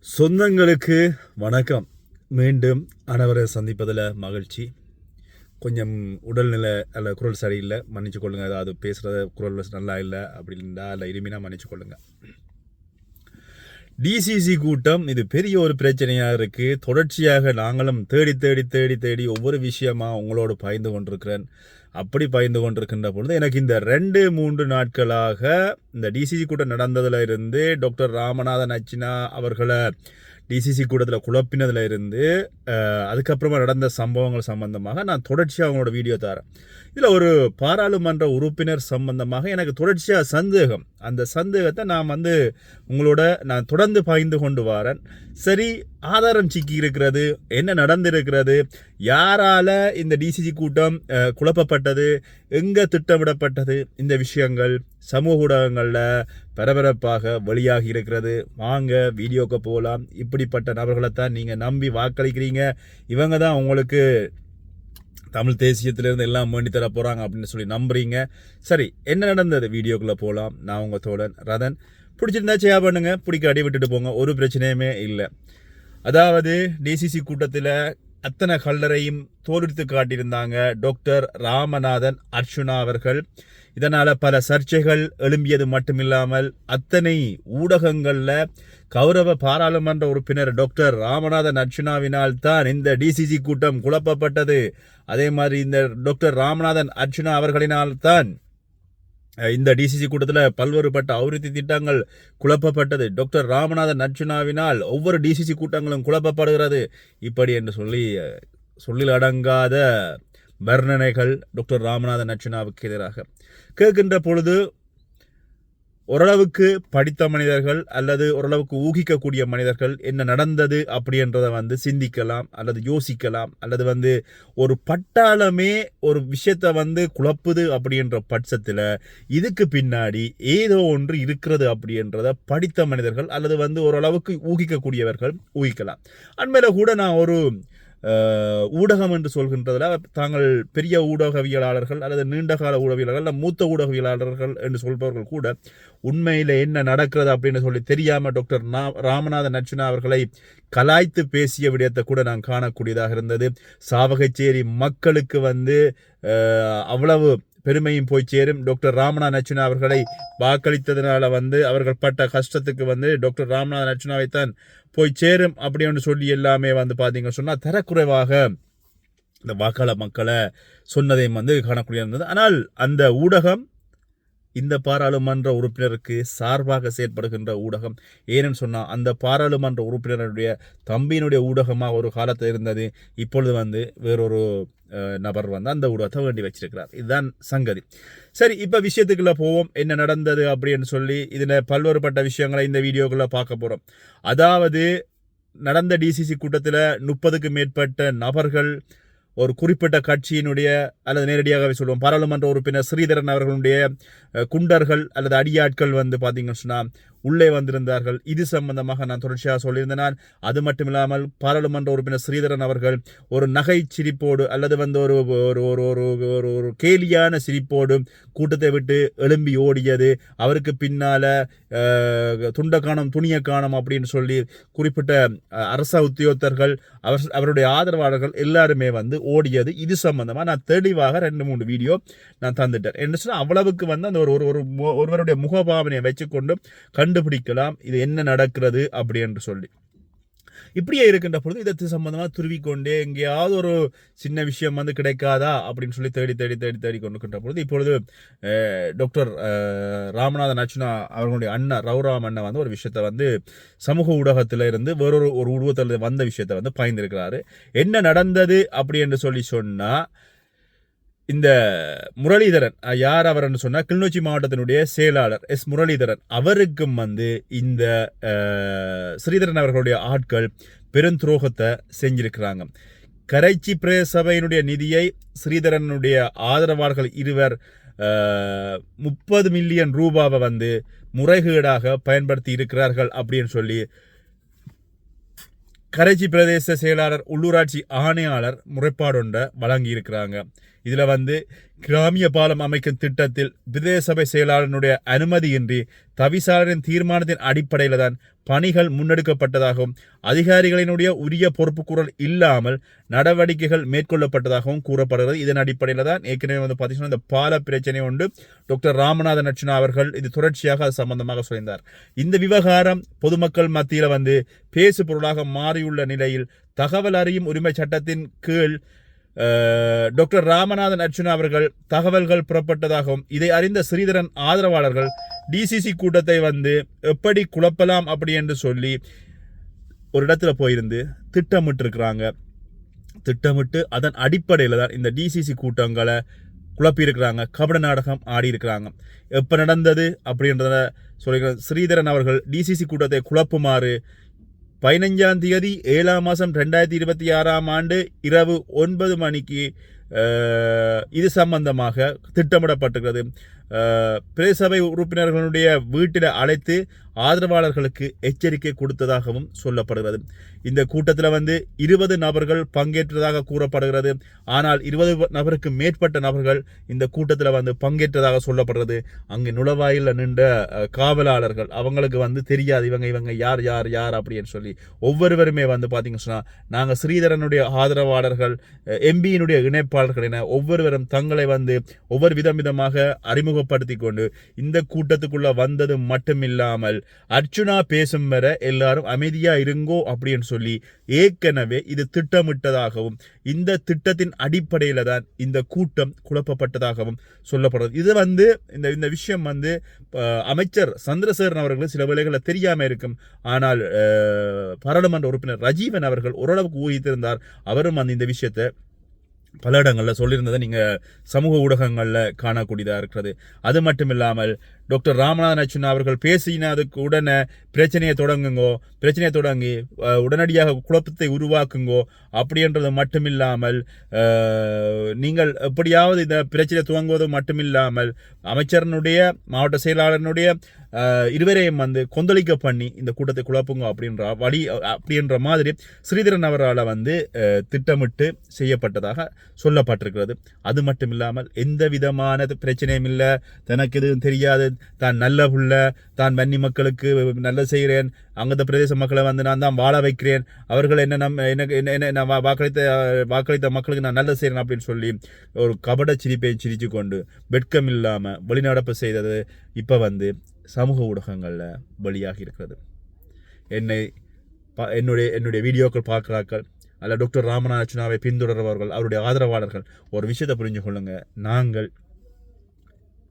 சொந்தங்களுக்கு வணக்கம். மீண்டும் அனைவரை சந்திப்பதில் மகிழ்ச்சி. கொஞ்சம் உடல்நிலை அல்ல குரல் சரியில்லை, மன்னிச்சு கொள்ளுங்க. அதாவது பேசுகிற குரல் நல்லா இல்லை அப்படின்னா இல்லை இருமினா மன்னிச்சு கொள்ளுங்க. டிசிசி கூட்டம் இது பெரிய ஒரு பிரச்சனையாக இருக்குது. தொடர்ச்சியாக நாங்களும் தேடி தேடி தேடி தேடி ஒவ்வொரு விஷயமாக உங்களோடு பகிர்ந்து கொண்டிருக்கிறேன். அப்படி பகிர்ந்து கொண்டிருக்கின்ற பொழுது எனக்கு இந்த 2-3 நாட்களாக இந்த டிசிசி கூட்டம் நடந்ததில் இருந்து டாக்டர் ராமநாதன் அர்ச்சுனா அவர்களை டிசிசி கூட்டத்தில் குழப்பினதில் இருந்து அதுக்கப்புறமா நடந்த சம்பவங்கள் சம்பந்தமாக நான் தொடர்ச்சியாக அவங்களோட வீடியோ தரேன். இதில் ஒரு பாராளுமன்ற உறுப்பினர் சம்பந்தமாக எனக்கு தொடர்ச்சியாக சந்தேகம். அந்த சந்தேகத்தை நான் தொடர்ந்து பகிர்ந்து கொண்டு வரேன். சரி, ஆதாரம் சிக்கி இருக்கிறது, என்ன நடந்திருக்கிறது, யாரால இந்த டிசிசி கூட்டம் குழப்பப்பட்டது, எங்கே திட்டமிடப்பட்டது, இந்த விஷயங்கள் சமூக ஊடகங்களில் பரபரப்பாக வெளியாகி இருக்கிறது. வாங்க வீடியோக்கு போகலாம். இப்படிப்பட்ட நபர்களைத்தான் நீங்கள் நம்பி வாக்களிக்கிறீங்க. இவங்க தான் உங்களுக்கு தமிழ் தேசியத்திலிருந்து எல்லாம் வேண்டி தர போகிறாங்க அப்படின்னு சொல்லி நம்புறீங்க. சரி, என்ன நடந்தது வீடியோக்குள்ளே போகலாம். நான் உங்கள் தோழன் ரதன். பிடிச்சிருந்தா ஷேர் பண்ணுங்க, பிடிக்காடி விட்டுட்டு போங்க, ஒரு பிரச்சனையுமே இல்லை. அதாவது டிசிசி கூட்டத்தில் அத்தனை கல்லறையும் தோலுரித்து காட்டியிருந்தாங்க டாக்டர் ராமநாதன் அர்ச்சுனா அவர்கள். இதனால் பல சர்ச்சைகள் எழும்பியது மட்டுமில்லாமல் அத்தனை ஊடகங்களில் கௌரவ பாராளுமன்ற உறுப்பினர் டாக்டர் ராமநாதன் அர்ச்சுனாவினால் தான் இந்த டிசிசி கூட்டம் குழப்பப்பட்டது. அதே மாதிரி இந்த டாக்டர் ராமநாதன் அர்ச்சுனா அவர்களினால் தான் இந்த டிசிசி கூட்டத்தில் பல்வேறுபட்ட அபிவிருத்தி திட்டங்கள் குழப்பப்பட்டது. டாக்டர் ராமநாதன் அர்ச்சுனாவினால் ஒவ்வொரு டிசிசி கூட்டங்களும் குழப்பப்படுகிறது. இப்படி என்று சொல்லில் அடங்காத வர்ணனைகள் டாக்டர் ராமநாதன் அர்ச்சுனாவுக்கு எதிராக கேட்கின்ற பொழுது ஓரளவுக்கு படித்த மனிதர்கள் அல்லது ஓரளவுக்கு ஊகிக்கக்கூடிய மனிதர்கள் என்ன நடந்தது அப்படின்றத சிந்திக்கலாம் அல்லது யோசிக்கலாம். அல்லது ஒரு பட்டாளமே ஒரு விஷயத்தை குழப்புது அப்படின்ற பட்சத்தில் இதுக்கு பின்னாடி ஏதோ ஒன்று இருக்கிறது அப்படின்றத படித்த மனிதர்கள் அல்லது ஓரளவுக்கு ஊகிக்கக்கூடியவர்கள் ஊகிக்கலாம். அண்மையில் கூட நான் ஒரு ஊடகம் என்று சொல்கின்றதில் தாங்கள் பெரிய ஊடகவியலாளர்கள் அல்லது நீண்டகால ஊடகவியலாளர்கள் அல்ல மூத்த ஊடகவியலாளர்கள் என்று சொல்பவர்கள் கூட உண்மையில் என்ன நடக்கிறது அப்படின்னு சொல்லி தெரியாமல் டாக்டர் ராமநாதன் அர்ச்சுனா அவர்களை கலாய்த்து பேசிய விடயத்தை கூட நான் காணக்கூடியதாக இருந்தது. சாவகச்சேரி மக்களுக்கு அவ்வளவு பெருமையும் போய் சேரும். டாக்டர் ராமநாதன் அர்ச்சுனா அவர்களை வாக்களித்ததுனால அவர்கள் பட்ட கஷ்டத்துக்கு டாக்டர் ராமநாதன் அர்ச்சுனாவைத்தான் போய் சேரும் அப்படின்னு சொல்லி எல்லாமே பார்த்தீங்கன்னு சொன்னால் தரக்குறைவாக இந்த வாக்காளர் மக்களை சொன்னதையும் காணக்கூடிய இருந்தது. ஆனால் அந்த ஊடகம் இந்த பாராளுமன்ற உறுப்பினருக்கு சார்பாக செயற்படுகின்ற ஊடகம். ஏன்னு சொன்னால் அந்த பாராளுமன்ற உறுப்பினருடைய தம்பியினுடைய ஊடகமாக ஒரு காலத்தில் இருந்தது. இப்பொழுது வேறொரு நபர் அந்த ஊடகத்தை வேண்டி வச்சிருக்கிறார். இதுதான் சங்கதி. சரி, இப்போ விஷயத்துக்குள்ள போவோம். என்ன நடந்தது அப்படின்னு சொல்லி இதில் பல்வேறுபட்ட விஷயங்களை இந்த வீடியோக்குள்ள பார்க்க போகிறோம். அதாவது நடந்த டிசிசி கூட்டத்தில் 30க்கும் மேற்பட்ட நபர்கள் ஒரு குறிப்பிட்ட கட்சியினுடைய அல்லது நேரடியாகவே சொல்லுவோம் பாராளுமன்ற உறுப்பினர் ஸ்ரீதரன் அவர்களுடைய குண்டர்கள் அல்லது அடியாட்கள் பார்த்தீங்கன்னு சொன்னால் உள்ளே வந்திருந்தார்கள். இது சம்பந்தமாக நான் தொடர்ச்சியாக சொல்லியிருந்தேன். அது மட்டும் இல்லாமல் பாராளுமன்ற உறுப்பினர் ஸ்ரீதரன் அவர்கள் ஒரு நகை சிரிப்போடு அல்லது ஒரு ஒரு கேலியான சிரிப்போடு கூட்டத்தை விட்டு எழும்பி ஓடியது. அவருக்கு பின்னால துண்டை காணும் துணியை காணும் அப்படின்னு சொல்லி குறிப்பிட்ட அரச உத்தியோகத்தர்கள் அவருடைய ஆதரவாளர்கள் எல்லாருமே ஓடியது. இது சம்பந்தமாக நான் தெளிவாக 2-3 வீடியோ நான் தந்துட்டேன். என்ன சொன்னால் அவ்வளவுக்கு அந்த ஒருவருடைய முகபாவனையை வச்சுக்கொண்டு கண்டுபிடிக்கலாம் இது என்ன நடக்கிறது அப்படி என்று சொல்லி. இப்படியே இருக்கின்ற பொழுது இதற்கு சம்பந்தமாக துருவிக்கொண்டே எங்கேயாவது ஒரு சின்ன விஷயம் கிடைக்காதா அப்படின்னு சொல்லி தேடி தேடி தேடி தேடி கொண்டிருக்கின்ற பொழுது இப்பொழுது டாக்டர் ராமநாதன் அர்ச்சுனா அவர்களுடைய அண்ணா ரவுராம் அண்ணா ஒரு விஷயத்தை சமூக ஊடகத்தில் இருந்து வேறொரு உருவத்தில் வந்த விஷயத்தை பயந்திருக்கிறாரு. என்ன நடந்தது அப்படி என்று சொல்லி சொன்னால் இந்த முரளிதரன் யார் அவர்னு சொன்னால் கிளிநொச்சி மாவட்டத்தினுடைய செயலாளர் எஸ் முரளிதரன் அவருக்கும் இந்த ஸ்ரீதரன் அவர்களுடைய ஆட்கள் பெருந்துரோகத்தை செஞ்சிருக்கிறாங்க. கரைச்சி பிரதேச சபையினுடைய நிதியை ஸ்ரீதரனுடைய ஆதரவாளர்கள் இருவர் 30 மில்லியன் ரூபாவை முறைகேடாக பயன்படுத்தி இருக்கிறார்கள் அப்படின்னு சொல்லி கரைச்சி பிரதேச செயலாளர் உள்ளூராட்சி ஆணையாளர் முறைப்பாடு ஒன்றை வழங்கி இருக்கிறாங்க. இதில் வந்து கிராமிய பாலம் அமைக்கும் திட்டத்தில் பிரதேச சபை செயலாளருடைய அனுமதியின்றி தவிசாளரின் தீர்மானத்தின் அடிப்படையில் தான் பணிகள் முன்னெடுக்கப்பட்டதாகவும் அதிகாரிகளினுடைய உரிய பொறுப்புக்கூறல் இல்லாமல் நடவடிக்கைகள் மேற்கொள்ளப்பட்டதாகவும் கூறப்படுகிறது. இதன் அடிப்படையில் தான் ஏற்கனவே வந்து பார்த்தீங்கன்னா இந்த பால பிரச்சனை உண்டு. டாக்டர் ராமநாதன் அர்ச்சுனா அவர்கள் இது தொடர்ச்சியாக அது சம்பந்தமாக சொல்லியிருந்தார். இந்த விவகாரம் பொதுமக்கள் மத்தியில் வந்து பேசு பொருளாக மாறியுள்ள நிலையில் தகவல் அறியும் உரிமை சட்டத்தின் கீழ் டாக்டர் ராமநாதன் அர்ச்சுனா அவர்கள் தகவல்கள் புறப்பட்டதாகவும் இதை அறிந்த ஸ்ரீதரன் ஆதரவாளர்கள் டிசிசி கூட்டத்தை வந்து எப்படி குழப்பலாம் அப்படி என்று சொல்லி ஒரு இடத்துல போயிருந்து திட்டமிட்டு அதன் அடிப்படையில் தான் இந்த டிசிசி கூட்டங்களை குழப்பி இருக்கிறாங்க, கபட நாடகம் ஆடி இருக்கிறாங்க. எப்போ நடந்தது அப்படின்றத சொல்லிக்கிறேன். ஸ்ரீதரன் அவர்கள் டிசிசி கூட்டத்தை குழப்புமாறு 15ஆம் தேதி 7ஆம் மாதம் 2026 இரவு 9 மணிக்கு இது சம்பந்தமாக திட்டமிடப்பட்டிருக்கிறது. பிரதேசபை உறுப்பினர்களுடைய வீட்டில் அழைத்து ஆதரவாளர்களுக்கு எச்சரிக்கை கொடுத்ததாகவும் சொல்லப்படுகிறது. இந்த கூட்டத்தில் வந்து 20 நபர்கள் பங்கேற்றதாக கூறப்படுகிறது. ஆனால் 20 நபருக்கு மேற்பட்ட நபர்கள் இந்த கூட்டத்தில் வந்து பங்கேற்றதாக சொல்லப்படுறது. அங்கே நுழைவாயில நின்ற காவலாளர்கள் அவங்களுக்கு வந்து தெரியாது இவங்க யார் யார் யார் அப்படின்னு சொல்லி. ஒவ்வொருவருமே வந்து பார்த்தீங்கன்னு சொன்னால் நாங்கள் ஸ்ரீதரனுடைய ஆதரவாளர்கள், எம்பியினுடைய இணைப்பாளர்கள் என ஒவ்வொருவரும் தங்களை வந்து ஒவ்வொரு விதமாக அறிமுகப்படுத்தி கொண்டு இந்த கூட்டத்துக்குள்ள வந்தது மட்டுமில்லாமல் அர்ச்சுனா பேசும் வர எல்லாரும் அமைதியா இருங்கோ அப்படின்னு சொல்லி ஏற்கனவே இது திட்டமிட்டதாகவும் இந்த திட்டத்தின் அடிப்படையில தான் இந்த கூட்டம் குழப்பப்பட்டதாகவும் சொல்லப்படுறது. இது வந்து இந்த விஷயம் வந்து அமைச்சர் சந்திரசேகரன் அவர்கள் சில வேளைகளில் தெரியாம இருக்கும். ஆனால் பாராளுமன்ற உறுப்பினர் ரஜீவன் அவர்கள் ஓரளவுக்கு ஊகித்திருந்தார். அவரும் அந்த இந்த விஷயத்தை பல இடங்களில் சொல்லியிருந்ததை நீங்கள் சமூக ஊடகங்களில் காணக்கூடியதாக இருக்கிறது. அது மட்டும் இல்லாமல் டாக்டர் ராமநாதன் அர்ச்சுனா அவர்கள் பேசினதுக்கு உடனே பிரச்சனையை தொடங்கி உடனடியாக குழப்பத்தை உருவாக்குங்கோ அப்படின்றது மட்டுமில்லாமல் நீங்கள் எப்படியாவது இந்த பிரச்சனை துவங்குவது மட்டுமில்லாமல் அமைச்சரனுடைய மாவட்ட செயலாளருடைய இருவரையும் வந்து கொந்தளிக்க பண்ணி இந்த கூட்டத்தை குழப்புங்க அப்படின்ற மாதிரி ஸ்ரீதரன் அவரால் வந்து திட்டமிட்டு செய்யப்பட்டதாக சொல்லப்பட்டிருக்கிறது. அது மட்டும் இல்லாமல் எந்த விதமான பிரச்சனையும் இல்லை, தனக்கு எதுவும் தெரியாது, தான் நல்ல புள்ள, தான் வன்னி மக்களுக்கு நல்ல செய்கிறேன், அங்கத்த பிரதேச மக்களை வந்து நான் தான் வாழ வைக்கிறேன், அவர்கள் என்ன வாக்களித்த மக்களுக்கு நான் நல்ல செய்கிறேன் அப்படின்னு சொல்லி ஒரு கபட சிரிப்பை சிரித்து கொண்டு வெட்கம் இல்லாமல் வெளிநடப்பு செய்தது இப்போ வந்து சமூக ஊடகங்களில் வெளியாகி இருக்கிறது. என்னுடைய வீடியோக்கள் பார்க்குறாக்கள் அல்ல டாக்டர் ராமநாதன் அர்ச்சுனாவை பின்தொடர்பவர்கள், அவருடைய ஆதரவாளர்கள் ஒரு விஷயத்தை புரிஞ்சு கொள்ளுங்க. நாங்கள்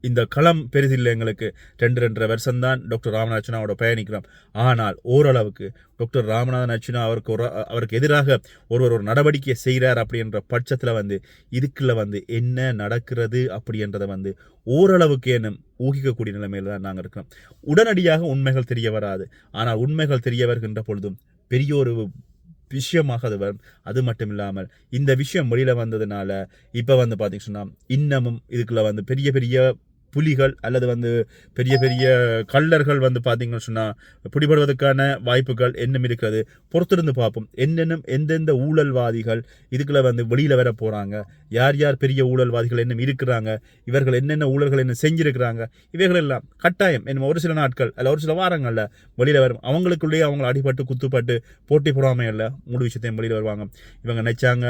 இந்த களம் பெரிதில்லை, எங்களுக்கு 2.5 வருஷம்தான் டாக்டர் ராமநாதன் அர்ச்சுனாவோட பயணிக்கிறோம். ஆனால் ஓரளவுக்கு டாக்டர் ராமநாதன் அர்ச்சுனா அவருக்கு எதிராக ஒரு நடவடிக்கையை செய்கிறார் அப்படின்ற பட்சத்தில் வந்து இதுக்குள்ள வந்து என்ன நடக்கிறது அப்படின்றத வந்து ஓரளவுக்கு என்ன ஊகிக்கக்கூடிய நிலைமையில் தான் நாங்கள் இருக்கிறோம். உடனடியாக உண்மைகள் தெரிய வராது. ஆனால் உண்மைகள் தெரிய வருகின்ற பொழுதும் பெரிய ஒரு விஷயமாக அது வரும். அது மட்டும் இல்லாமல் இந்த விஷயம் வெளியில் வந்ததுனால இப்போ வந்து பார்த்தீங்கன்னா இன்னமும் இதுக்குள்ள வந்து பெரிய புலிகள் அல்லது வந்து பெரிய கள்ளர்கள் வந்து பார்த்தீங்கன்னு சொன்னால் பிடிபடுவதற்கான வாய்ப்புகள் இன்னும் இருக்கிறது. பொறுத்திருந்து பார்ப்போம் என்னென்னும் எந்தெந்த ஊழல்வாதிகள் இதுக்குள்ள வந்து வெளியில் வர போகிறாங்க, யார் பெரிய ஊழல்வாதிகள் இன்னும் இருக்கிறாங்க, இவர்கள் என்னென்ன ஊழல்கள் என்ன செஞ்சுருக்கிறாங்க, இவைகள் எல்லாம் கட்டாயம் இன்னும் ஒரு சில நாட்கள் அல்ல ஒரு சில வாரங்களில் வெளியில் வரும். அவங்களுக்குள்ளேயே அவங்க அடிபட்டு குத்துப்பட்டு போட்டி போடாமல் இல்லை முழு விஷயத்தையும் வெளியில் வருவாங்க. இவங்க நினைச்சாங்க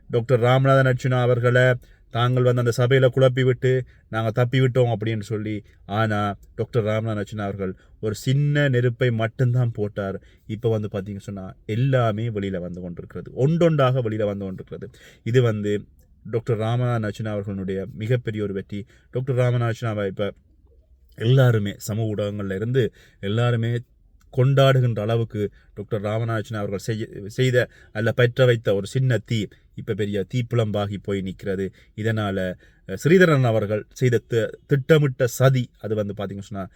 டாக்டர் ராமநாதன் அர்ச்சுனா அவர்களை தாங்கள் வந்து அந்த சபையில் குழப்பி விட்டு நாங்கள் தப்பி விட்டோம் அப்படின்னு சொல்லி. ஆனால் டாக்டர் ராமநாதன் அர்ச்சுனா அவர்கள் ஒரு சின்ன நெருப்பை மட்டும்தான் போட்டார். இப்போ வந்து பார்த்தீங்கன்னு சொன்னால் எல்லாமே வெளியில் வந்து கொண்டிருக்கிறது, ஒன்றொன்றாக வெளியில் வந்து கொண்டிருக்கிறது. இது வந்து டாக்டர் ராமநாதன் அர்ச்சுனா அவர்களுடைய மிகப்பெரிய ஒரு வெற்றி. டாக்டர் ராமநாதன் அர்ச்சுனாவை இப்போ எல்லாருமே சமூக ஊடகங்களில் இருந்து எல்லாருமே கொண்டாடுகின்ற அளவுக்கு டாக்டர் ராமநாதன் அர்ச்சுனா அவர்கள் செய்த அல்ல பெற்ற வைத்த ஒரு சின்ன தீ இப்போ பெரிய தீப்புளம்பாகி போய் நிற்கிறது. இதனால் ஸ்ரீதரன் அவர்கள் செய்த திட்டமிட்ட சதி அது வந்து பார்த்தீங்கன்னு சொன்னால்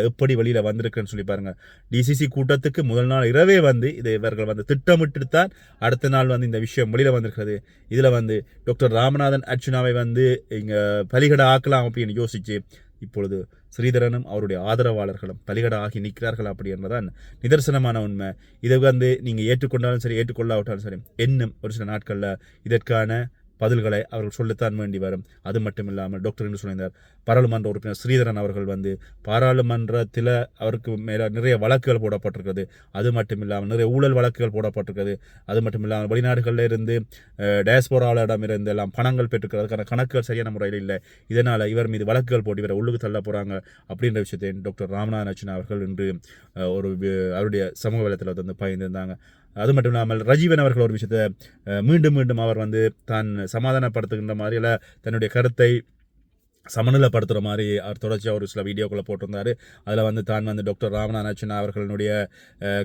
எப்படி வெளியில் வந்திருக்குன்னு சொல்லி பாருங்கள். டிசிசி கூட்டத்துக்கு முதல் நாள் இரவே வந்து இவர்கள் வந்து திட்டமிட்டு தான் அடுத்த நாள் வந்து இந்த விஷயம் வெளியில் வந்திருக்கிறது. இதில் வந்து டாக்டர் ராமநாதன் அர்ச்சுனாவை வந்து இங்கே பலிகடை ஆக்கலாம் அப்படின்னு யோசித்து இப்பொழுது ஸ்ரீதரனும் அவருடைய ஆதரவாளர்களும் பலிகடை ஆகி நிற்கிறார்கள் அப்படின்றதான் நிதர்சனமான உண்மை. இதை வந்து நீங்கள் ஏற்றுக்கொண்டாலும் சரி ஏற்றுக்கொள்ளாவிட்டாலும் சரி இன்னும் ஒரு சில நாட்களில் இதற்கான பதில்களை அவர்கள் சொல்லத்தான் வேண்டி வரும். அது மட்டும் இல்லாமல் டாக்டர் என்று சொல்லியிருந்தார், பாராளுமன்ற உறுப்பினர் ஸ்ரீதரன் அவர்கள் வந்து பாராளுமன்றத்தில் அவருக்கு மேலே நிறைய வழக்குகள் போடப்பட்டிருக்கிறது. அது மட்டும் இல்லாமல் நிறைய ஊழல் வழக்குகள் போடப்பட்டிருக்கிறது. அது மட்டும் இல்லாமல் வெளிநாடுகளில் இருந்து டயஸ்போராளிடமிருந்து எல்லாம் பணங்கள் பெற்றுக்கிறதுக்கான கணக்குகள் சரியான முறையில் இல்லை. இதனால் இவர் மீது வழக்குகள் போட்டு இவரை உள்ளுக்கு தள்ள போகிறாங்க அப்படின்ற விஷயத்தை டாக்டர் ராமநாதன் அர்ச்சனா அவர்கள் இன்று ஒரு அவருடைய சமூக வலைத்தில் வந்து பகிர்ந்திருந்தாங்க. அது மட்டும் இல்லாமல் ரஜீவன் அவர்கள் ஒரு விஷயத்தை மீண்டும் மீண்டும் அவர் வந்து தான் சமாதானப்படுத்துகின்ற மாதிரியில் தன்னுடைய கருத்தை சமநிலைப்படுத்துகிற மாதிரி அவர் தொடர்ச்சியாக ஒரு சில வீடியோக்களை போட்டிருந்தார். அதில் வந்து தான் வந்து டாக்டர் ராமநாதன் அர்ச்சனா அவர்களுடைய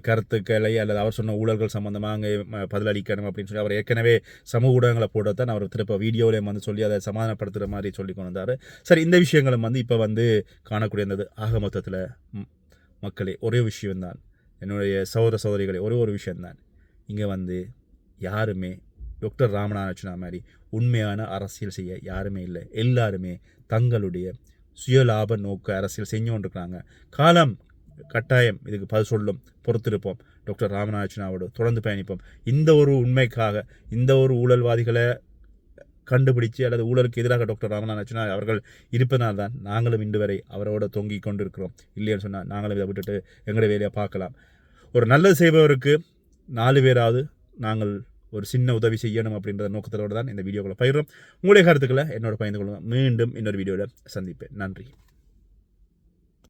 கருத்துக்களை அல்லது அவர் சொன்ன ஊழல்கள் சம்பந்தமாக அங்கே பதிலளிக்கணும் அப்படின்னு சொல்லி அவர் ஏற்கனவே சமூக ஊடகங்களை போட்டதான் அவர் திருப்ப வீடியோவிலையும் வந்து சொல்லி அதை சமாதானப்படுத்துகிற மாதிரி சொல்லி கொண்டு வந்தார். சரி, இந்த விஷயங்களும் வந்து இப்போ வந்து காணக்கூடிய இருந்தது. ஆக மொத்தத்தில் மக்களே ஒரே விஷயம்தான், என்னுடைய சகோதர சகோதரிகளே, ஒரு விஷயம்தான், இங்கே வந்து யாருமே டாக்டர் ராமநாதன் அர்ச்சனா மாதிரி உண்மையான அரசியல் செய்ய யாருமே இல்லை. எல்லாருமே தங்களுடைய சுயலாப நோக்க அரசியல் செஞ்சு கொண்டிருக்கிறாங்க. காலம் கட்டாயம் இதுக்கு பதில் சொல்லும், பொறுத்திருப்போம். டாக்டர் ராமநாதன் அர்ச்சனாவோடு தொடர்ந்து பயணிப்போம். இந்த ஒரு உண்மைக்காக, இந்த ஒரு ஊழல்வாதிகளை கண்டுபிடிச்சு அல்லது ஊழலுக்கு எதிராக டாக்டர் ராமநாதன் அர்ச்சனா அவர்கள் இருப்பதனால்தான் நாங்களும் இன்று வரை அவரோட தொங்கிக் கொண்டிருக்கிறோம். இல்லைன்னு சொன்னால் நாங்களும் இதை விட்டுட்டு எங்களுடைய வேலையை பார்க்கலாம். ஒரு நல்லது செய்பவருக்கு 4 பேராவது நாங்கள் ஒரு சின்ன உதவி செய்யணும் அப்படின்ற நோக்கத்தோடு தான் இந்த வீடியோக்களை பகிர்றோம். உங்களுடைய கருத்துக்களை என்னோட பகிர்ந்து கொள்ளுங்கள். மீண்டும் இன்னொரு வீடியோவில் சந்திப்பேன். நன்றி.